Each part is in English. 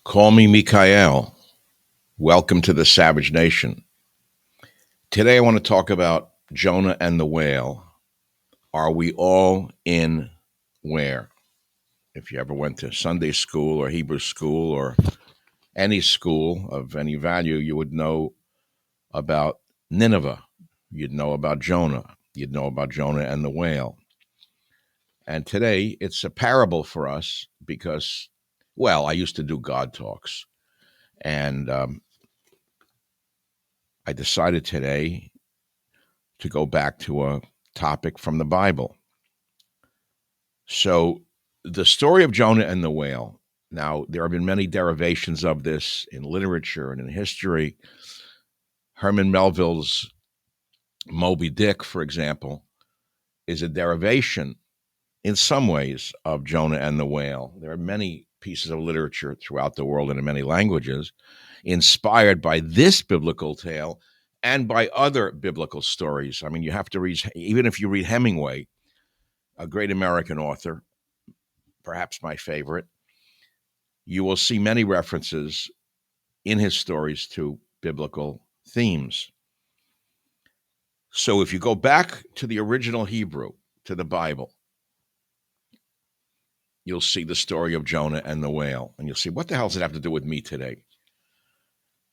Call me Mikhail. Welcome to the Savage Nation. Today I want to talk about Jonah and the whale. Are we all in where? If you ever went to Sunday school or Hebrew school or any school of any value, you would know about Nineveh. You'd know about Jonah. You'd know about Jonah and the whale. And today it's a parable for us because, well, I used to do God talks. And I decided today to go back to a topic from the Bible. So, the story of Jonah and the whale. Now, there have been many derivations of this in literature and in history. Herman Melville's Moby Dick, for example, is a derivation in some ways of Jonah and the whale. There are many pieces of literature throughout the world and in many languages inspired by this biblical tale and by other biblical stories. I mean, you have to read, even if you read Hemingway, a great American author, perhaps my favorite, you will see many references in his stories to biblical themes. So if you go back to the original Hebrew, to the Bible, you'll see the story of Jonah and the whale. And you'll see, what the hell does it have to do with me today?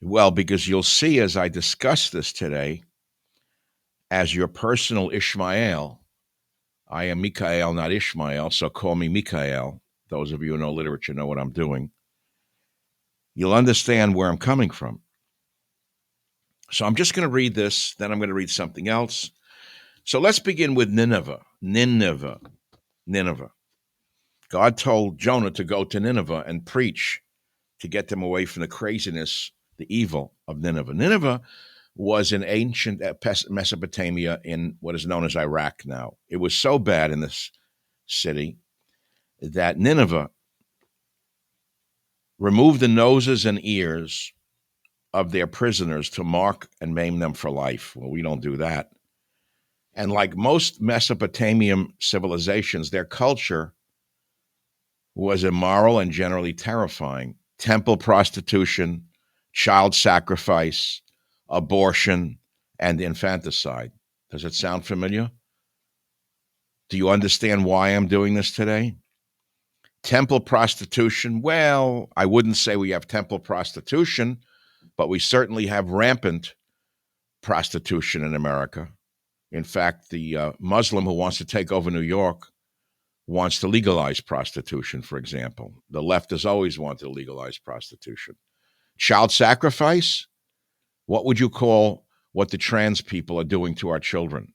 Well, because you'll see as I discuss this today, as your personal Ishmael, I am Mikhail, not Ishmael, so call me Mikhail. Those of you who know literature know what I'm doing. You'll understand where I'm coming from. So I'm just going to read this, then I'm going to read something else. So let's begin with Nineveh. Nineveh. God told Jonah to go to Nineveh and preach to get them away from the craziness, the evil of Nineveh. Nineveh was in ancient Mesopotamia in what is known as Iraq now. It was so bad in this city that Nineveh removed the noses and ears of their prisoners to mark and maim them for life. Well, we don't do that. And like most Mesopotamian civilizations, their culture was immoral and generally terrifying. Temple prostitution, child sacrifice, abortion, and infanticide. Does it sound familiar? Do you understand why I'm doing this today? Temple prostitution, well, I wouldn't say we have temple prostitution, but we certainly have rampant prostitution in America. In fact, the Muslim who wants to take over New York wants to legalize prostitution, for example. The left has always wanted to legalize prostitution. Child sacrifice, what would you call what the trans people are doing to our children?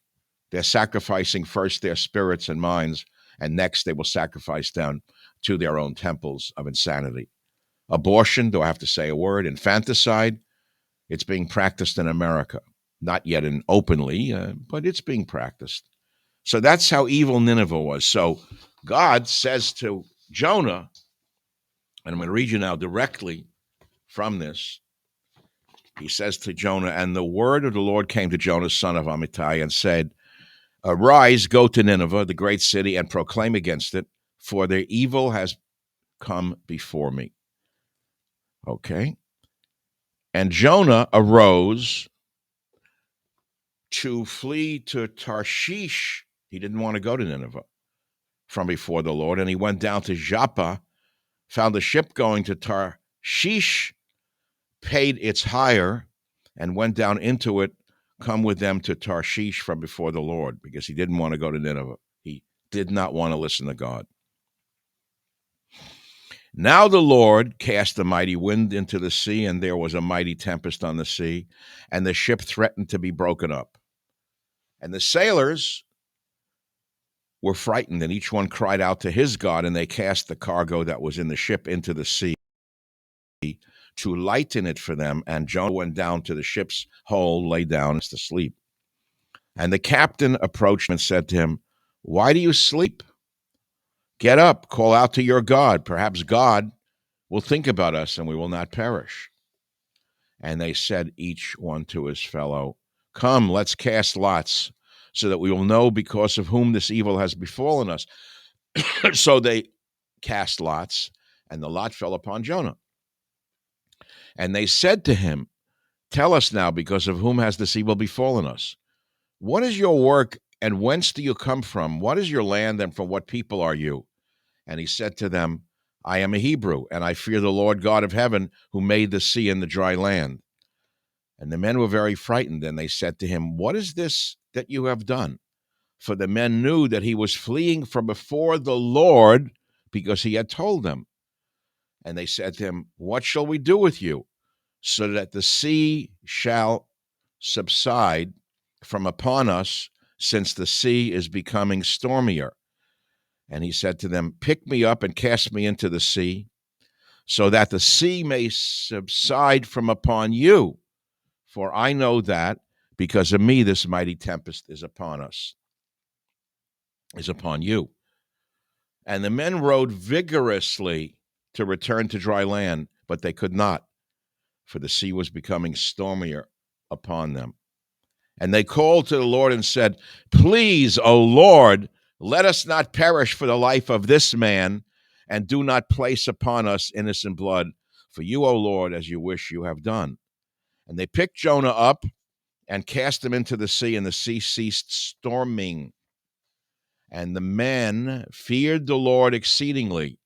They're sacrificing first their spirits and minds, and next they will sacrifice them to their own temples of insanity. Abortion, do I have to say a word? Infanticide, it's being practiced in America. Not yet openly, but it's being practiced. So that's how evil Nineveh was. So God says to Jonah, and I'm going to read you now directly from this. He says to Jonah, and the word of the Lord came to Jonah, son of Amittai, and said, arise, go to Nineveh, the great city, and proclaim against it, for their evil has come before me. Okay. And Jonah arose to flee to Tarshish. He didn't want to go to Nineveh from before the Lord. And he went down to Joppa, found a ship going to Tarshish, paid its hire, and went down into it, come with them to Tarshish from before the Lord, because he didn't want to go to Nineveh. He did not want to listen to God. Now the Lord cast a mighty wind into the sea, and there was a mighty tempest on the sea, and the ship threatened to be broken up. And the sailors were frightened, and each one cried out to his God, and they cast the cargo that was in the ship into the sea to lighten it for them. And Jonah went down to the ship's hold, lay down to sleep. And the captain approached him and said to him, why do you sleep? Get up, call out to your God. Perhaps God will think about us and we will not perish. And they said each one to his fellow, come, let's cast lots so that we will know because of whom this evil has befallen us. So they cast lots, and the lot fell upon Jonah. And they said to him, "Tell us now, because of whom has this evil befallen us? What is your work, and whence do you come from? What is your land, and from what people are you?" And he said to them, "I am a Hebrew, and I fear the Lord God of heaven, who made the sea and the dry land." And the men were very frightened, and they said to him, "What is this that you have done?" For the men knew that he was fleeing from before the Lord, because he had told them. And they said to him, "What shall we do with you, so that the sea shall subside from upon us, since the sea is becoming stormier?" And he said to them, "Pick me up and cast me into the sea, so that the sea may subside from upon you. For I know that because of me this mighty tempest is upon us, is upon you." And the men rowed vigorously to return to dry land, but they could not, for the sea was becoming stormier upon them. And they called to the Lord and said, "Please, O Lord, let us not perish for the life of this man, and do not place upon us innocent blood. For you, O Lord, as you wish, you have done." And they picked Jonah up and cast him into the sea, and the sea ceased storming. And the men feared the Lord exceedingly,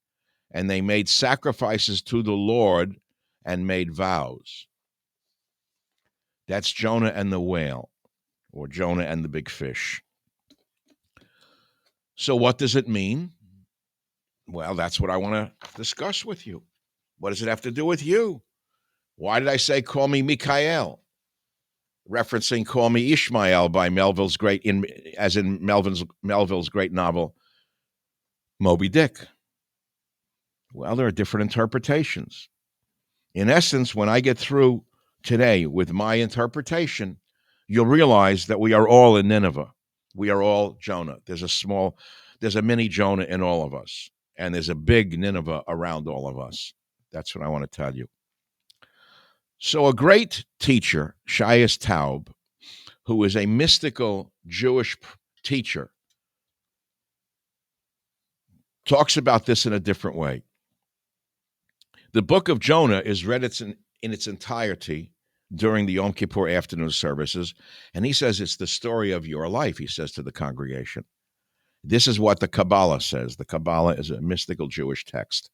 and they made sacrifices to the Lord and made vows. That's Jonah and the whale, or Jonah and the big fish. So what does it mean? Well, that's what I want to discuss with you. What does it have to do with you? Why did I say call me Mikael? Referencing Call Me Ishmael by Melville's Melville's great novel, Moby Dick. Well, there are different interpretations. In essence, when I get through today with my interpretation, you'll realize that we are all in Nineveh. We are all Jonah. There's a mini Jonah in all of us, and there's a big Nineveh around all of us. That's what I want to tell you. So a great teacher, Shaias Taub, who is a mystical Jewish teacher, talks about this in a different way. The book of Jonah is read in its entirety during the Yom Kippur afternoon services, and he says it's the story of your life, he says to the congregation. This is what the Kabbalah says. The Kabbalah is a mystical Jewish text.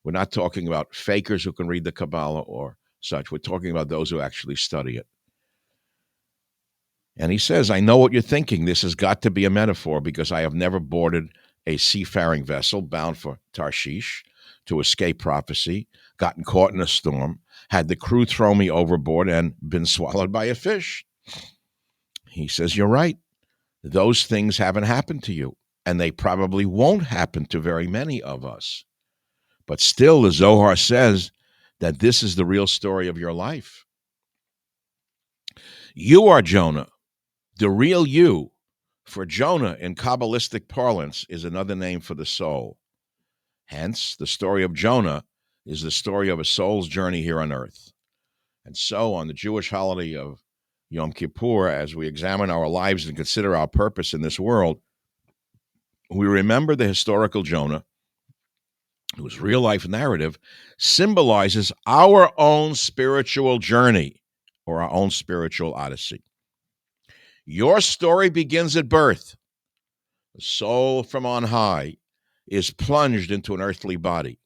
We're not talking about fakers who can read the Kabbalah or such. We're talking about those who actually study it. And he says, "I know what you're thinking. This has got to be a metaphor, because I have never boarded a seafaring vessel bound for Tarshish to escape prophecy, gotten caught in a storm, had the crew throw me overboard, and been swallowed by a fish." He says, "You're right. Those things haven't happened to you, and they probably won't happen to very many of us. But still, the Zohar says that this is the real story of your life. You are Jonah, the real you. For Jonah, in Kabbalistic parlance, is another name for the soul. Hence, the story of Jonah is the story of a soul's journey here on earth." And so, on the Jewish holiday of Yom Kippur, as we examine our lives and consider our purpose in this world, we remember the historical Jonah, whose real-life narrative symbolizes our own spiritual journey, or our own spiritual odyssey. Your story begins at birth. The soul from on high is plunged into an earthly body.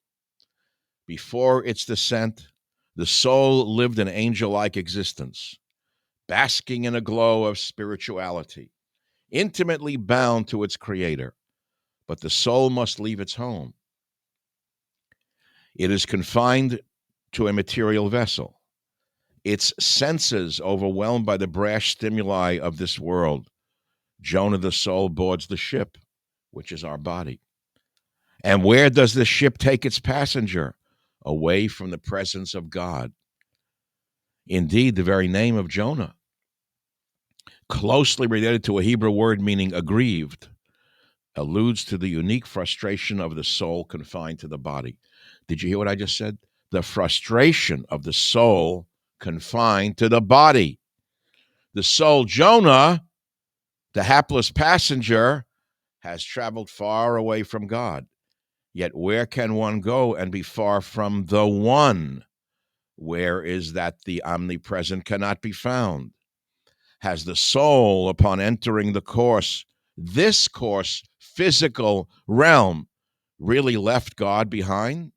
Before its descent, the soul lived an angel-like existence, basking in a glow of spirituality, intimately bound to its creator. But the soul must leave its home. It is confined to a material vessel. Its senses overwhelmed by the brash stimuli of this world. Jonah the soul boards the ship, which is our body. And where does the ship take its passenger? Away from the presence of God. Indeed, the very name of Jonah, closely related to a Hebrew word meaning aggrieved, alludes to the unique frustration of the soul confined to the body. Did you hear what I just said? The frustration of the soul confined to the body. The soul, Jonah, the hapless passenger, has traveled far away from God. Yet where can one go and be far from the one? Where is that the omnipresent cannot be found? Has the soul, upon entering this course, physical realm, really left God behind?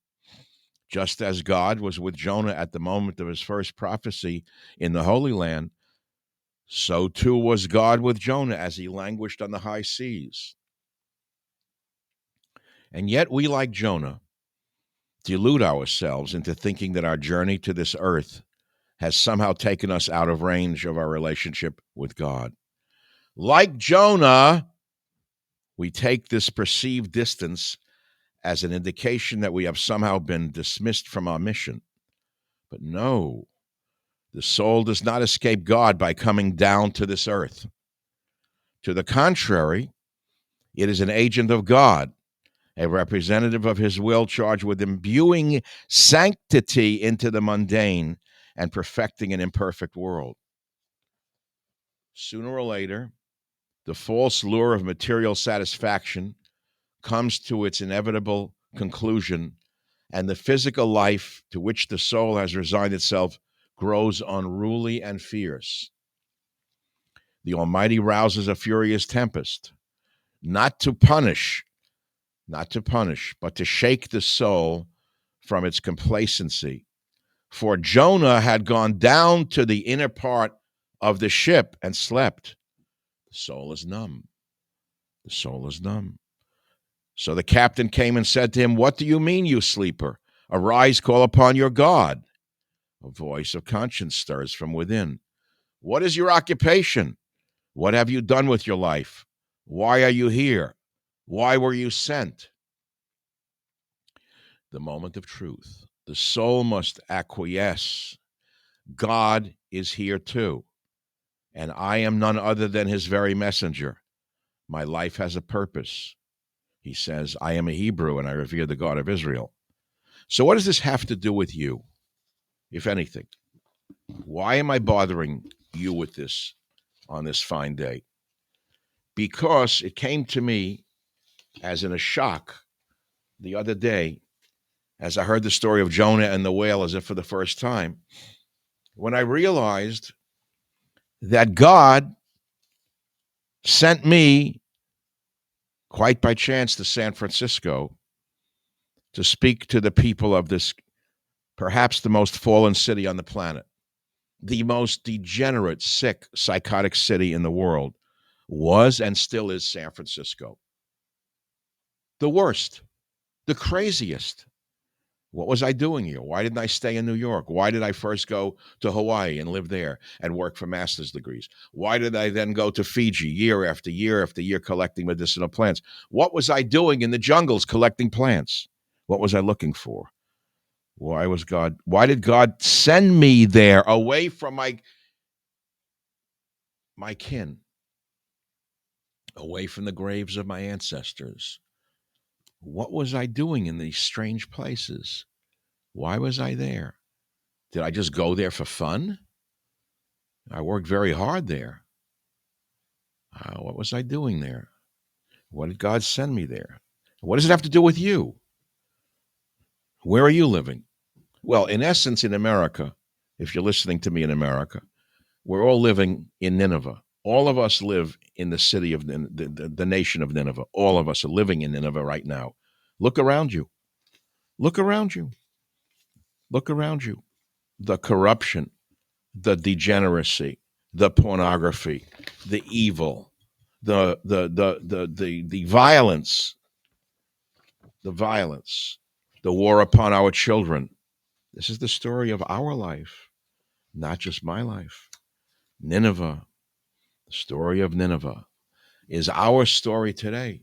Just as God was with Jonah at the moment of his first prophecy in the Holy Land, so too was God with Jonah as he languished on the high seas. And yet we, like Jonah, delude ourselves into thinking that our journey to this earth has somehow taken us out of range of our relationship with God. Like Jonah, we take this perceived distance as an indication that we have somehow been dismissed from our mission. But no, the soul does not escape God by coming down to this earth. To the contrary, it is an agent of God, a representative of his will charged with imbuing sanctity into the mundane and perfecting an imperfect world. Sooner or later, the false lure of material satisfaction comes to its inevitable conclusion, and the physical life to which the soul has resigned itself grows unruly and fierce. The Almighty rouses a furious tempest, not to punish, but to shake the soul from its complacency. For Jonah had gone down to the inner part of the ship and slept. The soul is numb. The soul is numb. So the captain came and said to him, "What do you mean, you sleeper? Arise, call upon your God." A voice of conscience stirs from within. "What is your occupation? What have you done with your life? Why are you here? Why were you sent?" The moment of truth. The soul must acquiesce. God is here too, and I am none other than his very messenger. My life has a purpose. He says, "I am a Hebrew and I revere the God of Israel." So what does this have to do with you, if anything? Why am I bothering you with this on this fine day? Because it came to me as in a shock the other day as I heard the story of Jonah and the whale as if for the first time, when I realized that God sent me quite by chance to San Francisco to speak to the people of this, perhaps the most fallen city on the planet, the most degenerate, sick, psychotic city in the world was and still is San Francisco. The worst, the craziest. What was I doing here? Why didn't I stay in New York? Why did I first go to Hawaii and live there and work for master's degrees? Why did I then go to Fiji year after year after year collecting medicinal plants? What was I doing in the jungles collecting plants? What was I looking for? Why did God send me there away from my kin, away from the graves of my ancestors? What was I doing in these strange places? Why was I there? Did I just go there for fun? I worked very hard there. What was I doing there? What did God send me there? What does it have to do with you? Where are you living? Well, in essence, in America, if you're listening to me in America, we're all living in Nineveh. All of us live in the city of the nation of Nineveh. All of us are living in Nineveh right now. Look around you. Look around you. Look around you. The corruption, the degeneracy, the pornography, the evil, the violence, the war upon our children. This is the story of our life, not just my life. Nineveh, the story of Nineveh, is our story today.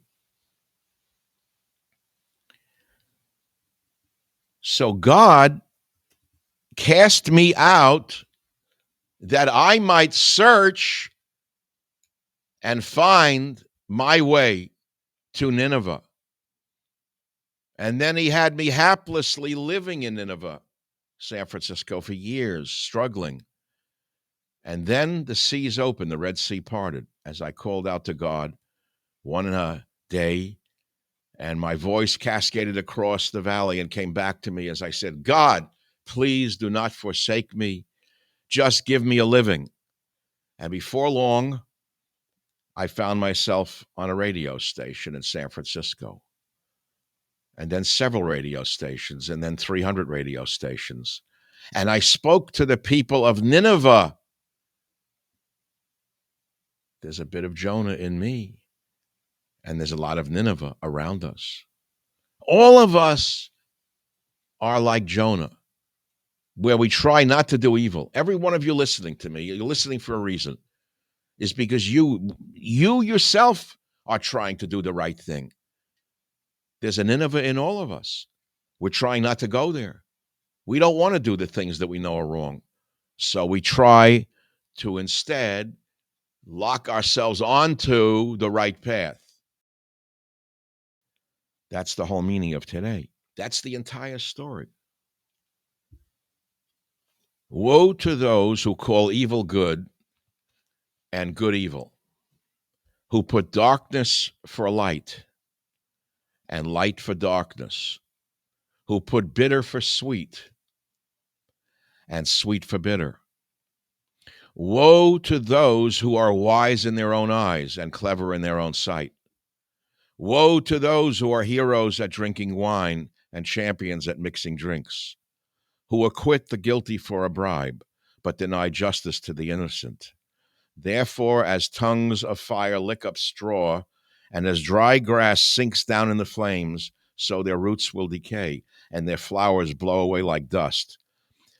So God cast me out that I might search and find my way to Nineveh. And then he had me haplessly living in Nineveh, San Francisco, for years, struggling. And then the seas opened, the Red Sea parted, as I called out to God one day, and my voice cascaded across the valley and came back to me as I said, "God, Please do not forsake me. Just give me a living. And before long, I found myself on a radio station in San Francisco, and then several radio stations, and then 300 radio stations. And I spoke to the people of Nineveh. There's a bit of Jonah in me, and there's a lot of Nineveh around us. All of us are like Jonah, where we try not to do evil. Every one of you listening to me, you're listening for a reason, is because you yourself are trying to do the right thing. There's a Nineveh in all of us. We're trying not to go there. We don't want to do the things that we know are wrong. So we try to instead lock ourselves onto the right path. That's the whole meaning of today. That's the entire story. Woe to those who call evil good and good evil, who put darkness for light and light for darkness, who put bitter for sweet and sweet for bitter. Woe to those who are wise in their own eyes and clever in their own sight. Woe to those who are heroes at drinking wine and champions at mixing drinks, who acquit the guilty for a bribe, but deny justice to the innocent. Therefore, as tongues of fire lick up straw, and as dry grass sinks down in the flames, so their roots will decay, and their flowers blow away like dust.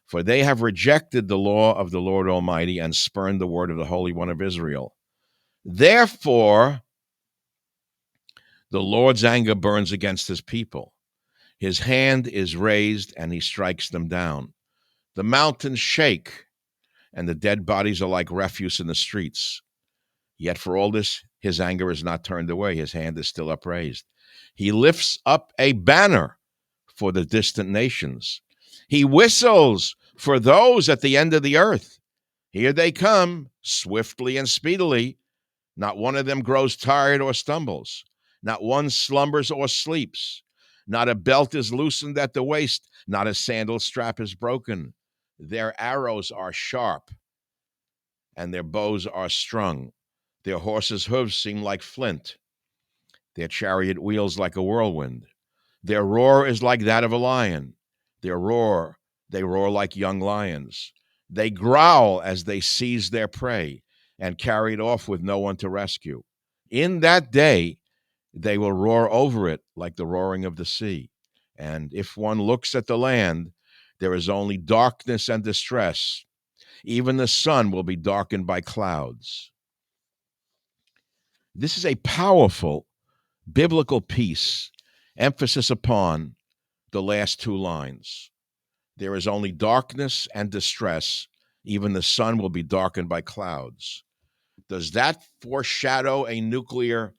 For they have rejected the law of the Lord Almighty and spurned the word of the Holy One of Israel. Therefore, the Lord's anger burns against his people. His hand is raised, and he strikes them down. The mountains shake, and the dead bodies are like refuse in the streets. Yet for all this, his anger is not turned away. His hand is still upraised. He lifts up a banner for the distant nations. He whistles for those at the end of the earth. Here they come, swiftly and speedily. Not one of them grows tired or stumbles. Not one slumbers or sleeps. Not a belt is loosened at the waist. Not a sandal strap is broken. Their arrows are sharp, and their bows are strung. Their horses' hooves seem like flint. Their chariot wheels like a whirlwind. Their roar is like that of a lion. They roar like young lions. They growl as they seize their prey and carry it off with no one to rescue. In that day, they will roar over it like the roaring of the sea. And if one looks at the land, there is only darkness and distress. Even the sun will be darkened by clouds. This is a powerful biblical piece, emphasis upon the last two lines. There is only darkness and distress. Even the sun will be darkened by clouds. Does that foreshadow a nuclear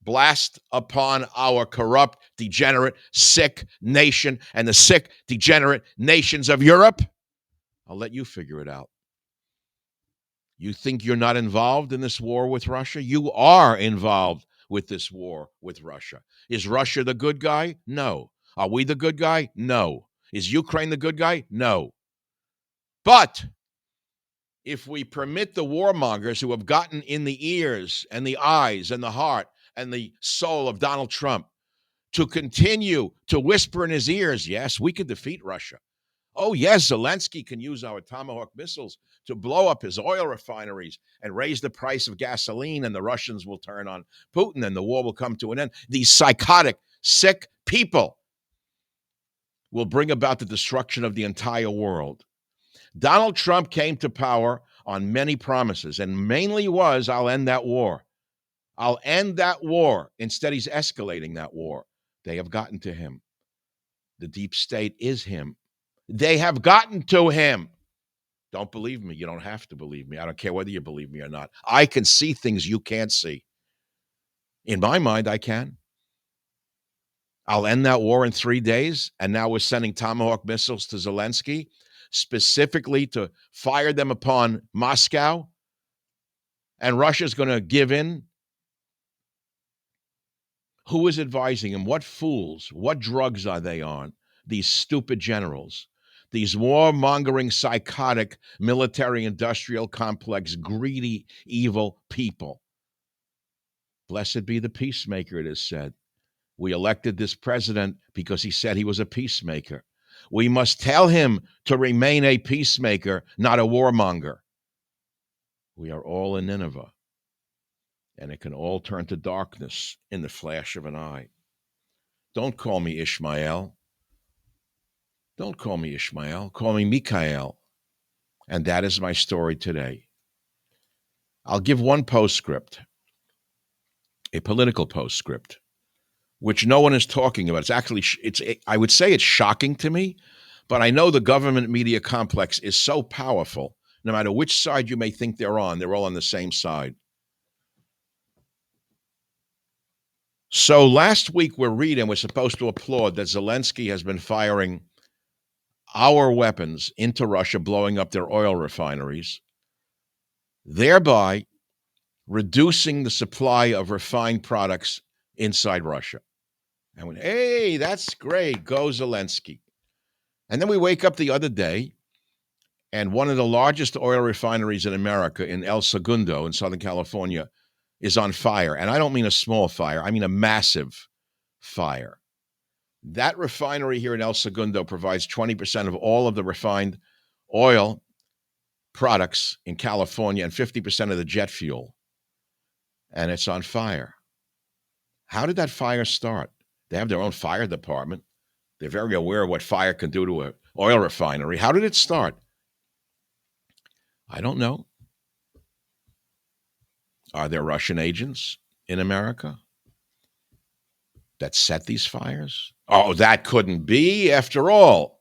blast upon our corrupt, degenerate, sick nation and the sick, degenerate nations of Europe? I'll let you figure it out. You think you're not involved in this war with Russia? You are involved with this war with Russia. Is Russia the good guy? No. Are we the good guy? No. Is Ukraine the good guy? No. But if we permit the warmongers who have gotten in the ears and the eyes and the heart and the soul of Donald Trump to continue to whisper in his ears, yes, we can defeat Russia. Oh, yes, Zelensky can use our Tomahawk missiles to blow up his oil refineries and raise the price of gasoline, and the Russians will turn on Putin and the war will come to an end. These psychotic, sick people will bring about the destruction of the entire world. Donald Trump came to power on many promises, and mainly was, I'll end that war. I'll end that war. Instead, he's escalating that war. They have gotten to him. The deep state is him. They have gotten to him. Don't believe me. You don't have to believe me. I don't care whether you believe me or not. I can see things you can't see. In my mind, I can. I'll end that war in 3 days, and now we're sending Tomahawk missiles to Zelensky, specifically to fire them upon Moscow, and Russia's going to give in. Who is advising him? What fools? What drugs are they on? These stupid generals. These warmongering, psychotic, military-industrial complex, greedy, evil people. Blessed be the peacemaker, it is said. We elected this president because he said he was a peacemaker. We must tell him to remain a peacemaker, not a warmonger. We are all in Nineveh, and it can all turn to darkness in the flash of an eye. Don't call me Ishmael. Don't call me Ishmael. Call me Mikael. And that is my story today. I'll give one postscript, a political postscript, which no one is talking about. It's actually, I would say it's shocking to me, but I know the government media complex is so powerful, no matter which side you may think they're all on the same side. So last week we're supposed to applaud that Zelensky has been firing our weapons into Russia, blowing up their oil refineries, thereby reducing the supply of refined products inside Russia. And went, hey, that's great, go Zelensky. And then we wake up the other day, and one of the largest oil refineries in America, in El Segundo in Southern California, is on fire. And I don't mean a small fire, I mean a massive fire. That refinery here in El Segundo provides 20% of all of the refined oil products in California and 50% of the jet fuel. And it's on fire. How did that fire start? They have their own fire department. They're very aware of what fire can do to an oil refinery. How did it start? I don't know. Are there Russian agents in America that set these fires? Oh, that couldn't be. After all,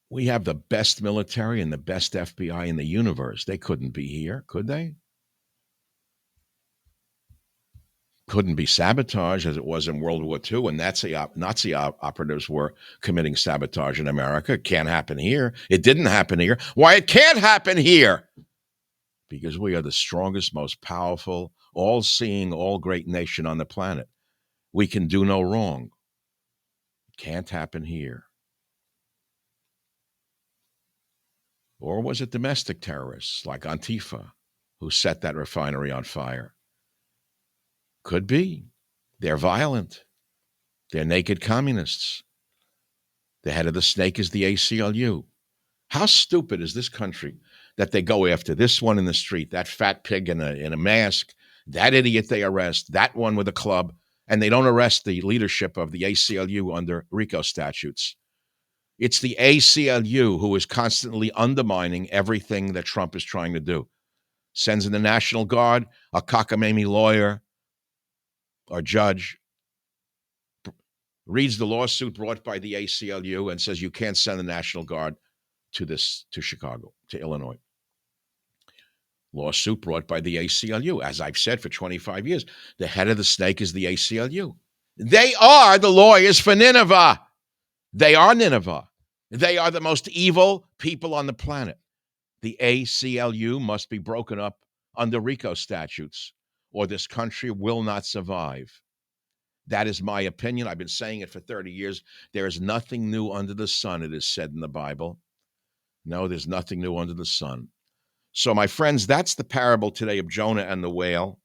we have the best military and the best FBI in the universe. They couldn't be here, could they? Couldn't be sabotage as it was in World War II when Nazi operatives were committing sabotage in America. It can't happen here. It didn't happen here. Why it can't happen here? Because we are the strongest, most powerful, all-seeing, all-great nation on the planet. We can do no wrong. It can't happen here. Or was it domestic terrorists like Antifa who set that refinery on fire? Could be. They're violent. They're naked communists. The head of the snake is the ACLU. How stupid is this country that they go after this one in the street, that fat pig in a mask, that idiot they arrest, that one with a club, and they don't arrest the leadership of the ACLU under RICO statutes. It's the ACLU who is constantly undermining everything that Trump is trying to do. Sends in the National Guard, a cockamamie lawyer or judge reads the lawsuit brought by the ACLU and says you can't send the National Guard to Chicago, to Illinois. Lawsuit brought by the ACLU. As I've said for 25 years, the head of the snake is the ACLU. They are the lawyers for Nineveh. They are Nineveh. They are the most evil people on the planet. The ACLU must be broken up under RICO statutes, or this country will not survive. That is my opinion. I've been saying it for 30 years. There is nothing new under the sun, it is said in the Bible. No, there's nothing new under the sun. So, my friends, that's the parable today of Jonah and the whale.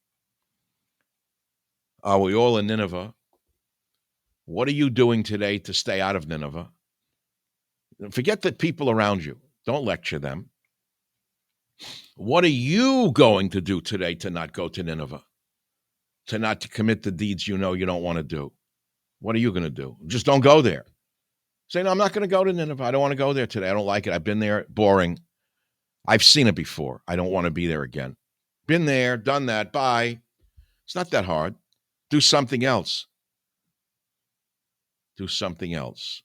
Are we all in Nineveh? What are you doing today to stay out of Nineveh? Forget the people around you. Don't lecture them. What are you going to do today to not go to Nineveh? To not to commit the deeds you know you don't want to do? What are you going to do? Just don't go there. Say, no, I'm not going to go to Nineveh. I don't want to go there today. I don't like it. I've been there. Boring. I've seen it before. I don't want to be there again. Been there, done that. Bye. It's not that hard. Do something else. Do something else.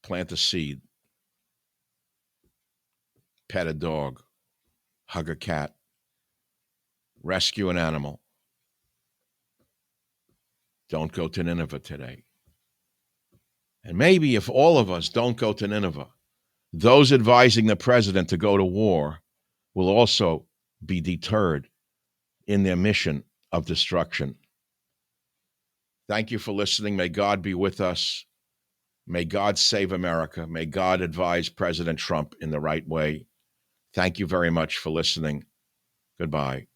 Plant a seed. Pet a dog. Hug a cat. Rescue an animal. Don't go to Nineveh today. And maybe if all of us don't go to Nineveh, those advising the president to go to war will also be deterred in their mission of destruction. Thank you for listening. May God be with us. May God save America. May God advise President Trump in the right way. Thank you very much for listening. Goodbye.